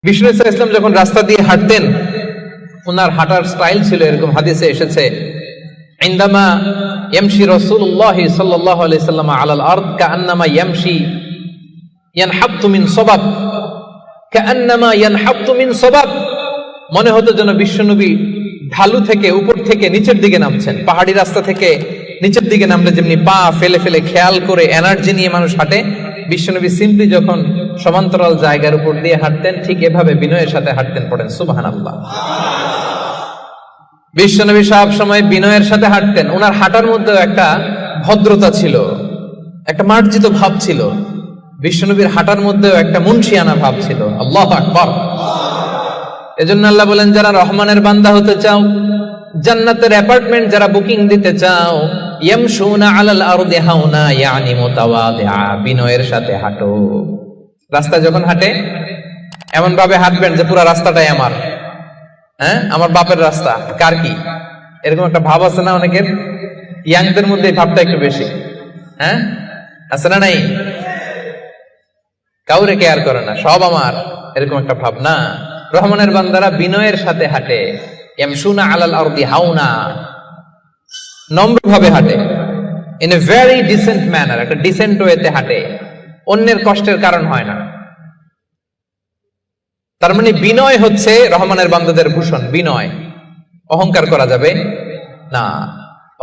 বিষ্ণু ইসলাম যখন রাস্তা দিয়ে হাঁটতেন, ওনার হাঁটার স্টাইল ছিল এরকম, হাদিসে এসেছে, ইনদামা ইয়ামশি রাসূলুল্লাহ সাল্লাল্লাহু আলাইহি সাল্লাম আলাল আরদ কাআন্নামা ইয়ামশি ইয়ানহাবতু মিন সাবাব, কাআন্নামা ইয়ানহাবতু মিন সাবাব। মনে হতো যেন বিশ্বনবী ঢালু থেকে উপর থেকে নিচের দিকে নামছেন। পাহাড়ি রাস্তা থেকে নিচের দিকে নামলে যেমনি পা ফেলে ফেলে খেয়াল করে এনার্জি নিয়ে মানুষ হাঁটে, বিশ্বনবী সিম্পলি যখন সমান্তরাল জায়গার উপর দিয়ে হাঁটতেন, ঠিক এভাবে বিনয়ের সাথে হাঁটতেন। পড়েন সুবহানাল্লাহ। বিশ্বনবী সব সময় বিনয়ের সাথে হাঁটতেন। ওনার হাঁটার মধ্যেও একটা ভদ্রতা ছিল, একটা মার্জিত ভাব ছিল। বিশ্বনবীর হাঁটার মধ্যেও একটা মুনশিয়ানা ভাব ছিল। আল্লাহু আকবার। এজন্য আল্লাহ বলেন, যারা রহমানের বান্দা হতে চাও, জান্নাতের অ্যাপার্টমেন্ট যারা বুকিং দিতে চাও, ইয়ামশুনা আলাল আরদি হাওনা ইয়ানি মুতাওয়াদিআ, বিনয়ের সাথে হাঁটো। রাস্তা যখন হাঁটে এমন ভাবে হাঁটবেন যে পুরো রাস্তাটাই আমার, আমার বাপের রাস্তা, কার কি, এরকম একটা ভাব আছে না অনেকের? ইয়াংদের মধ্যে এই ভাবটা একটু বেশি, আছে না? নাই, কাউরে কেয়ার করে না, সব আমার, এরকম একটা ভাব না। রহমানের বান্দারা বিনয়ের সাথে হাঁটে। ইয়ামশুনা আলাল আরদি হাওনা, নম্রভাবে হাঁটে, in a very dissent manner, একটা ডিসেন্ট ওয়েতে হাঁটে, অন্যের কষ্টের কারণ হয় না। তার মানে বিনয় হচ্ছে রহমানের বান্দাদের ভূষণ। বিনয়, অহংকার করা যাবে না।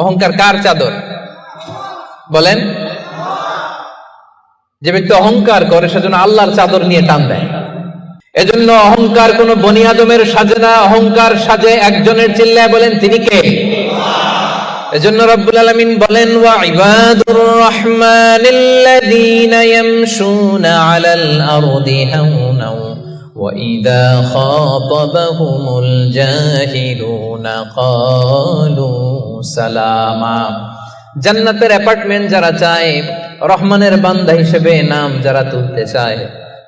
অহংকার কার চাদর বলেন? যে ব্যক্তি অহংকার করে সেজন্য আল্লাহর চাদর নিয়ে টান দেয়। এজন্য অহংকার কোন বনি আদমের সাজে না, অহংকার সাজে একজনের। চিল্লায় বলেন তিনি কে? এজন্য রব্বুল আলামিন বলেন, ওয়া ইবাদুর রহমানিল্লাযীনা ইয়ামশুনা আলাল আরদি হাওনা ওয়া ইযা খাতাবাহুমুল জাহিলুনা ক্বালু সালামা। জান্নাতের অ্যাপার্টমেন্ট যারা চায়, রহমানের বান্দা হিসেবে নাম যারা তুলতে চায়,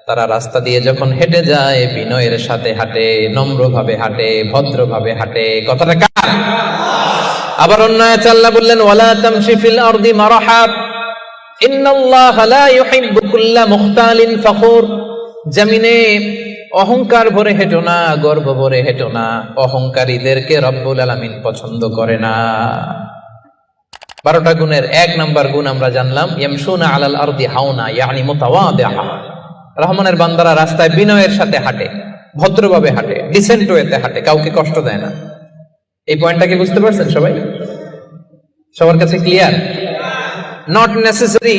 তারা রাস্তা দিয়ে যখন হেঁটে যায় বিনয়ের সাথে হাঁটে, নম্রভাবে হাঁটে, ভদ্রভাবে হাঁটে। কথাটা কার? আবার অন্য আয়াতে আল্লাহ বললেন, ওয়ালা তামশি ফিল আরদি মারহা ইন্নাল্লাহা লা ইউহিব্বু কুল্লা মুখতালিন ফখুর। জমিনে অহংকার ভরে হেঁটো না, গর্ব ভরে হেঁটো না, অহংকারীদেরকে রব্বুল আলামিন পছন্দ করে না। 12টা গুণের 1 নাম্বার গুণ আমরা জানলাম, ইয়ামশুনা আলাল আরদি হাওনা ইয়ানি মুতাওয়াদিআ। রহমানের বান্দারা রাস্তায় বিনয়ের সাথে হাঁটে, ভদ্রভাবে হাঁটে, ডিসেন্ট ওয়েতে হাঁটে, কাউকে কষ্ট দেয় না। এই পয়েন্টটা কি বুঝতে পারছেন সবাই? সবার কাছে ক্লিয়ার? নট নেসেসারি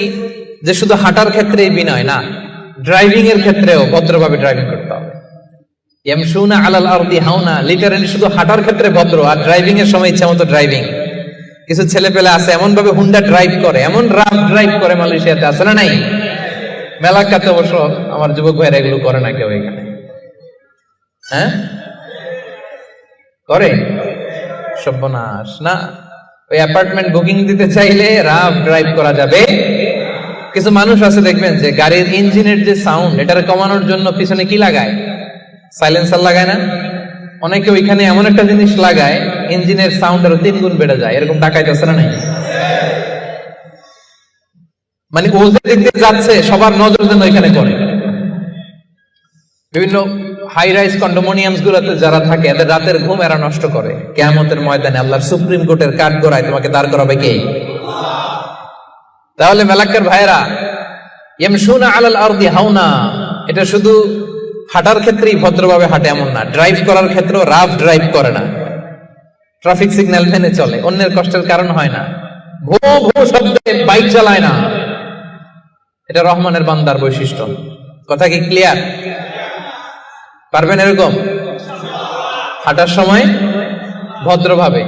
যে শুধু হাঁটার ক্ষেত্রেই বিনয়, না, ড্রাইভিং এর ক্ষেত্রেও ভদ্রভাবে ড্রাইভিং করতে হবে। ইয়ামশুনা আলাল আরদি হাওনা লিটারালি শুধু হাঁটার ক্ষেত্রে ভদ্র, আর ড্রাইভিং এর সময় ইচ্ছা মতো ড্রাইভিং। কিছু ছেলে পেলে আছে এমন ভাবে হুন্ডা ড্রাইভ করে, এমন রাফ ড্রাইভ করে, মালয়েশিয়াতে আছে না নাই? মেলাকাতে অবশ্য আমার যুবক ভাইরা এগুলো করে না কেউ এখানে, করে? সর্বনাশ না। ওই অ্যাপার্টমেন্ট বুকিং দিতে চাইলে রাফ ড্রাইভ করা যাবে। কিছু মানুষ আছে দেখবেন যে গাড়ির ইঞ্জিনের যে সাউন্ড, এটারে কমানোর জন্য পিছনে কি লাগায়? সাইলেন্সার লাগায় না? অনেকে ওইখানে এমন একটা জিনিস লাগায়, ইঞ্জিনের সাউন্ড আরো 3 গুণ বেড়ে যায়। এরকম টাকায় আছে না নাই? মানে ও যে দেখতে যাচ্ছে সবার নজর যেন ওইখানে করে। বিভিন্ন হাই রাইজ কন্ডোমিনিয়ামস গুলোতে যারা থাকে, এদের রাতের ঘুম এরা নষ্ট করে। কিয়ামতের ময়দানে আল্লাহর সুপ্রিম কোর্টের কাঠগড়ায় তোমাকে দাঁড় করাবে কে? তাহলে মেলাক্কার ভাইরা, ইয়ামশুনা আলাল আরদি হাওনা, এটা শুধু হাঁটার ক্ষেত্রেই ভদ্রভাবে হাঁটে এমন না, ড্রাইভ করার ক্ষেত্রেও রাফ ড্রাইভ করে না, ট্রাফিক সিগন্যাল মেনে চলে, অন্যের কষ্টের কারণ হয় না, ভো ভো শব্দে বাইক চালায় না। এটা রহমানের বান্দার বৈশিষ্ট্য। কথা কি ক্লিয়ার? পারবেন এরকম হাঁটার সময় ভদ্রভাবে?